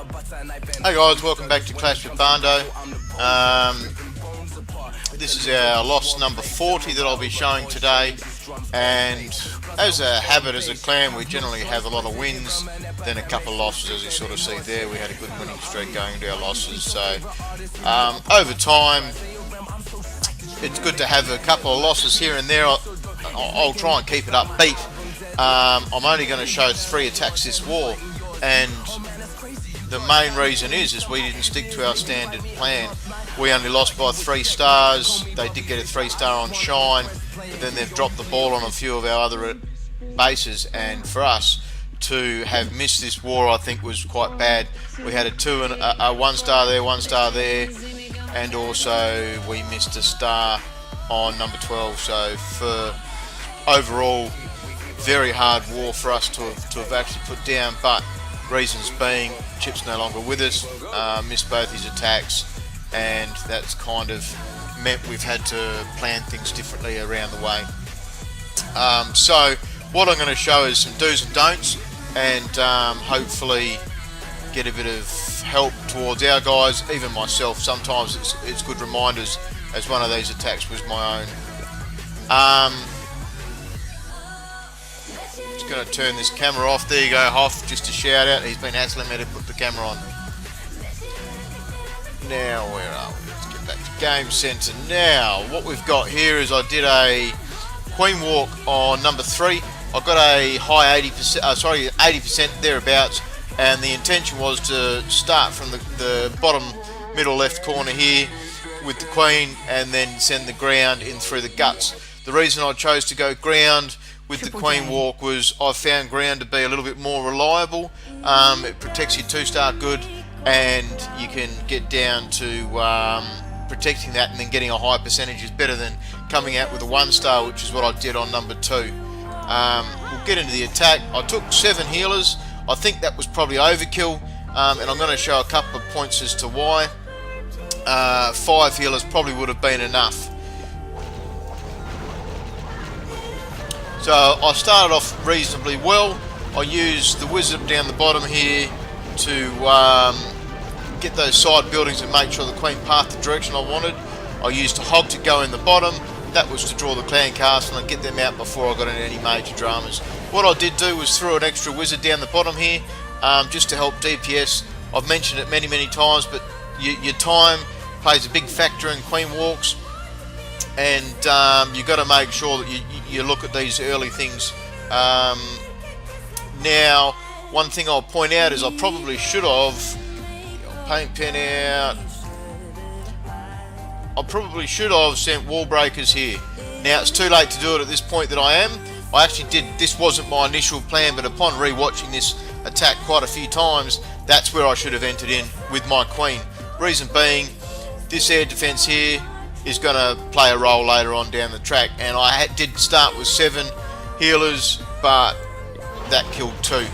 Hey guys, welcome back to Clash with Barndo. This is our loss number 40 that I'll be showing today, and as a habit as a clan we generally have a lot of wins, then a couple of losses. As you sort of see there, we had a good winning streak going into our losses, so over time it's good to have a couple of losses here and there. I'll try and keep it upbeat. I'm only going to show 3 attacks this war, and the main reason is we didn't stick to our standard plan. We only lost by 3 stars. They did get a 3-star on Shine, but then they've dropped the ball on a few of our other bases, and for us to have missed this war I think was quite bad. We had a 2 and a 1-star there, 1-star there, and also we missed a star on number 12. So for overall, very hard war for us to have actually put down, but reasons being Chip's no longer with us, missed both his attacks, and that's kind of meant we've had to plan things differently around the way. So what I'm going to show is some do's and don'ts, and hopefully get a bit of help towards our guys, even myself. Sometimes it's good reminders, as one of these attacks was my own. Going to turn this camera off. There you go, Hoff, just a shout out. He's been hassling me to put the camera on. Now where are we? Let's get back to Game Centre. Now what we've got here is I did a Queen Walk on number 3. I got a high 80%, 80% thereabouts, and the intention was to start from the bottom middle left corner here with the Queen, and then send the ground in through the guts. The reason I chose to go ground with the Queen Walk was I found ground to be a little bit more reliable. It protects your 2-star good, and you can get down to protecting that, and then getting a high percentage is better than coming out with a 1-star, which is what I did on number 2. We'll get into the attack. I took 7 healers. I think that was probably overkill, and I'm going to show a couple of points as to why. 5 healers probably would have been enough. So I started off reasonably well. I used the wizard down the bottom here to get those side buildings and make sure the Queen passed the direction I wanted. I used a hog to go in the bottom. That was to draw the clan castle and get them out before I got into any major dramas. What I did do was throw an extra wizard down the bottom here, just to help DPS. I've mentioned it many times, but your time plays a big factor in Queen Walks, and you've got to make sure that you look at these early things. Now, one thing I'll point out is I probably should have, paint pen out, I probably should have sent wall breakers here. Now it's too late to do it at this point that I am. I actually did, this wasn't my initial plan, but upon re-watching this attack quite a few times, that's where I should have entered in with my Queen. Reason being, this air defense here is going to play a role later on down the track, and I did start with 7 healers, but that killed 2.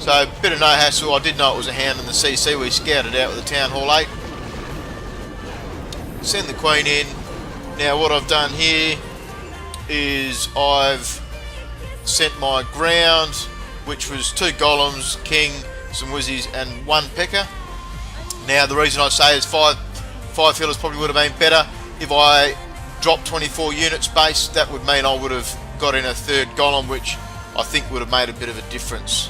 So a bit of no hassle. I did know it was a hound in the CC. We scouted out with the Town Hall 8. Send the Queen in. Now what I've done here is I've sent my ground, which was 2 golems, king, some wizzies, and 1 pecker. Now the reason I say is 5 healers probably would have been better. If I dropped 24 units base, that would mean I would have got in a 3rd golem, which I think would have made a bit of a difference.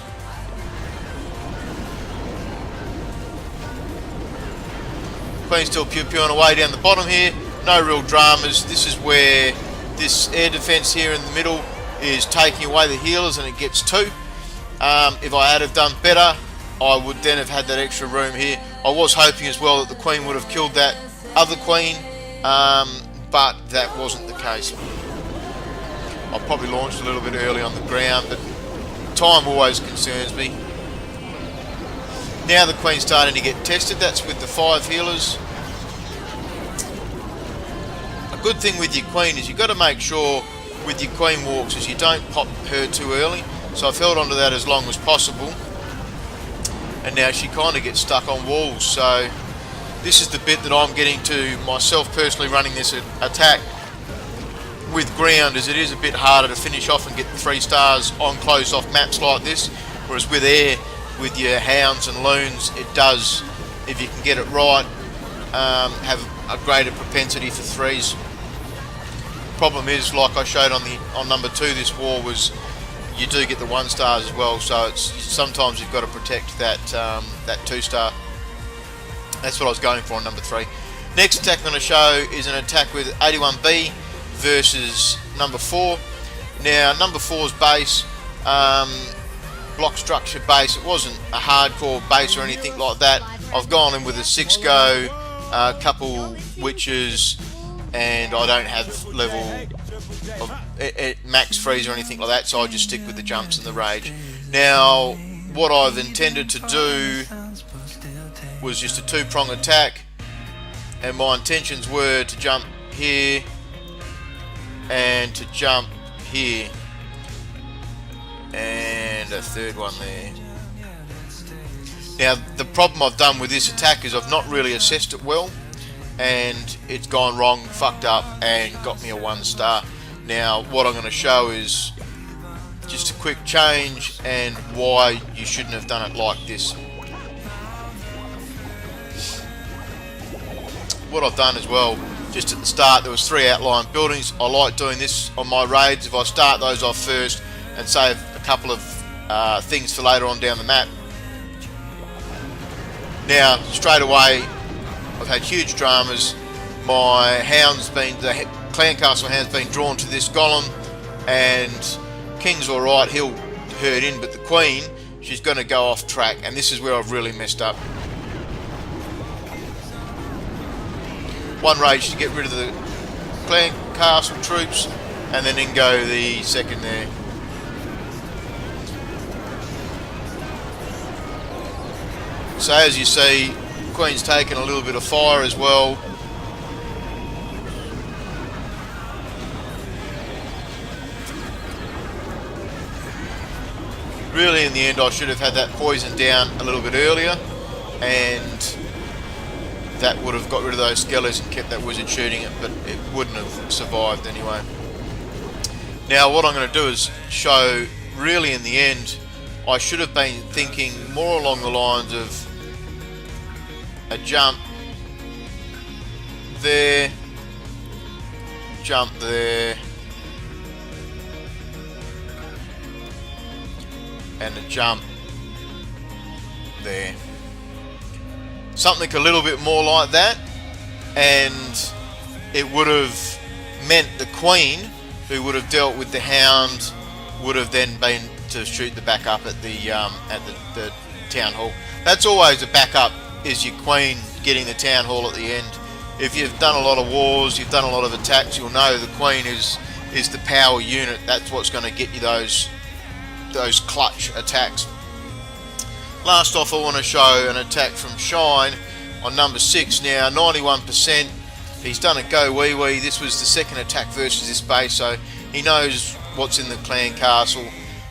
Queen still pew-pewing away down the bottom here. No real dramas. This is where this air defense here in the middle is taking away the healers, and it gets 2. If I had have done better, I would then have had that extra room here. I was hoping as well that the Queen would have killed that other Queen, but that wasn't the case. I probably launched a little bit early on the ground, but time always concerns me. Now the Queen's starting to get tested. That's with the 5 healers. A good thing with your Queen is you've got to make sure with your Queen Walks is you don't pop her too early. So I've held onto that as long as possible. And now she kind of gets stuck on walls, so this is the bit that I'm getting to myself personally running this attack with ground, as it is a bit harder to finish off and get the 3 stars on closed off maps like this. Whereas with air, with your hounds and loons, it does, if you can get it right, have a greater propensity for threes. Problem is, like I showed on number 2 this war, was you do get the 1 stars as well, so it's sometimes you've got to protect that that 2 star. That's what I was going for on number 3. Next attack I'm going to show is an attack with 81B versus number 4. Now number 4's base, block structure base, it wasn't a hardcore base or anything like that. I've gone in with a 6-go, a couple witches, and I don't have level of max freeze or anything like that, so I just stick with the jumps and the rage. Now what I've intended to do was just a 2-prong attack, and my intentions were to jump here and to jump here, and a 3rd one there. Now the problem I've done with this attack is I've not really assessed it well, and it's gone wrong, fucked up, and got me a 1 star. Now what I'm going to show is just a quick change and why you shouldn't have done it like this. What I've done as well, just at the start there was 3 outline buildings. I like doing this on my raids. If I start those off first and save a couple of things for later on down the map. Now straight away I've had huge dramas. My hound's been, the clan castle hound's been drawn to this golem, and King's alright, he'll herd in, but the queen, she's going to go off track, and this is where I've really messed up. 1 rage to get rid of the clan castle troops, and then in go the 2nd there. So as you see, Queen's taken a little bit of fire as well. Really in the end I should have had that poison down a little bit earlier, and that would have got rid of those skellies and kept that wizard shooting it, but it wouldn't have survived anyway. Now what I'm going to do is show, really in the end, I should have been thinking more along the lines of a jump there, jump there, and a jump there. Something a little bit more like that, and it would have meant the queen, who would have dealt with the hound, would have then been to shoot the backup at the town hall. That's always a backup, is your queen getting the town hall at the end. If you've done a lot of wars, you've done a lot of attacks, you'll know the queen is the power unit. That's what's going to get you those clutch attacks. Last off, I want to show an attack from Shine on number 6. Now 91%, he's done a Gowiwi. This was the 2nd attack versus this base, so he knows what's in the clan castle.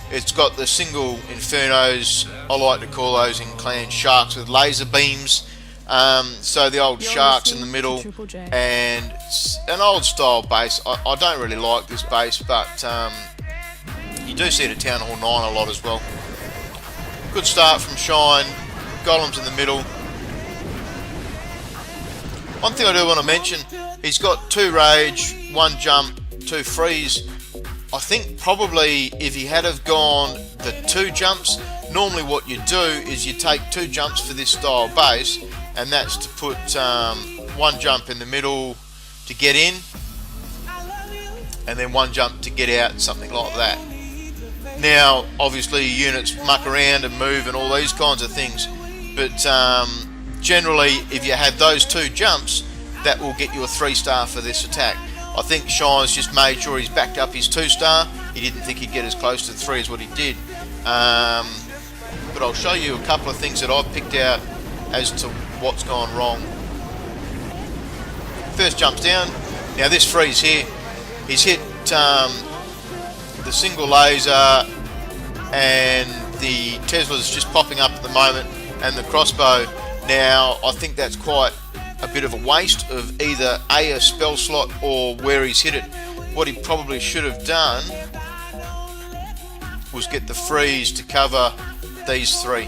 It's got the single infernos, I like to call those in clan sharks with laser beams. So the old sharks in the middle, and it's an old style base. I don't really like this base, but you do see it at Town Hall 9 a lot as well. Good start from Shine, golems in the middle. One thing I do want to mention, he's got 2 rage, 1 jump, 2 freeze. I think probably if he had have gone the 2 jumps, normally what you do is you take 2 jumps for this style base, and that's to put 1 jump in the middle to get in, and then 1 jump to get out, something like that. Now obviously units muck around and move and all these kinds of things, but generally if you have those 2 jumps, that will get you a 3 star for this attack. I think Shine's just made sure he's backed up his 2 star. He didn't think he'd get as close to 3 as what he did. But I'll show you a couple of things that I've picked out as to what's gone wrong. First jumps down. Now this freeze here, he's hit the single laser, and the Tesla's just popping up at the moment, and the crossbow. Now I think that's quite a bit of a waste of either a spell slot or where he's hit it. What he probably should have done was get the freeze to cover these three.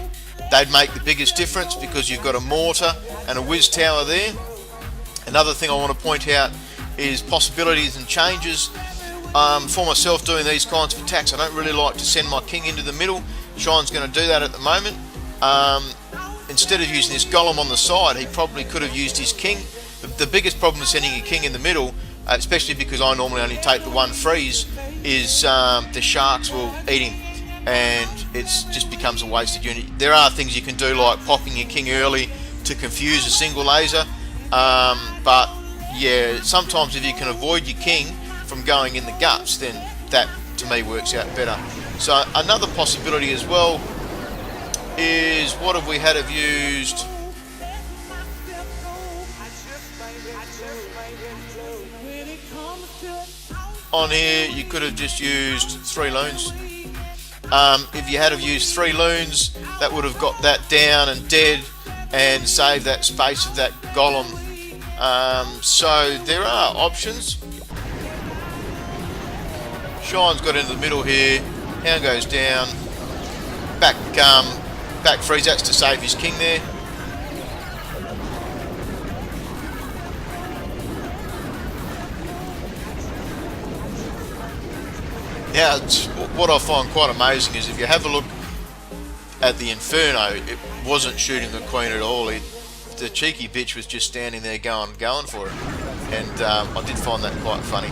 They'd make the biggest difference because you've got a mortar and a whiz tower there. Another thing I want to point out is possibilities and changes. For myself doing these kinds of attacks, I don't really like to send my king into the middle. Shine's going to do that at the moment. Instead of using this golem on the side, he probably could have used his king. The biggest problem with sending a king in the middle, especially because I normally only take the one freeze, is the sharks will eat him, and it just becomes a wasted unit. There are things you can do like popping your king early to confuse a single laser, but yeah, sometimes if you can avoid your king from going in the guts, then that to me works out better. So another possibility as well is, what have we had of used? On here you could have just used 3 loons. If you had have used 3 loons, that would have got that down and dead and saved that space of that golem. So there are options. Shine's got into the middle here. Hound goes down. Back freeze. That's to save his king there. Now, what I find quite amazing is if you have a look at the Inferno, it wasn't shooting the Queen at all. The cheeky bitch was just standing there going for it, and I did find that quite funny.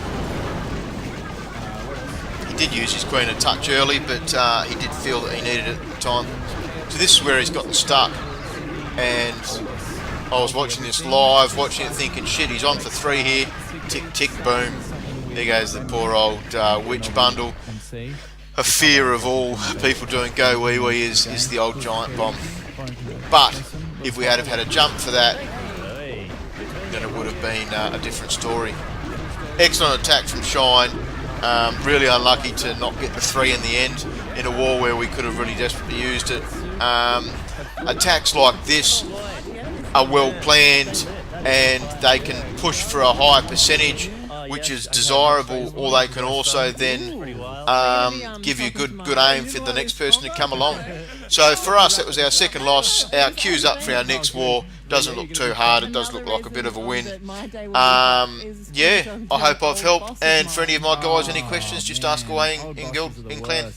He did use his Queen a touch early, but he did feel that he needed it at the time. So this is where he's gotten stuck, and I was watching this live, watching it thinking, shit, he's on for 3 here. Tick, tick, boom. There goes the poor old witch bundle. A fear of all people doing Gowiwi is the old giant bomb. But if we had have had a jump for that, then it would have been a different story. Excellent attack from Shine. Really unlucky to not get the 3 in the end in a war where we could have really desperately used it. Attacks like this are well planned and they can push for a high percentage, which is desirable, or they can also then give you good aim for the next person to come along. So for us, that was our second loss. Our queue's up for our next war. Doesn't look too hard. It does look like a bit of a win. Yeah, I hope I've helped. And for any of my guys, any questions, just ask away in guild, in clan.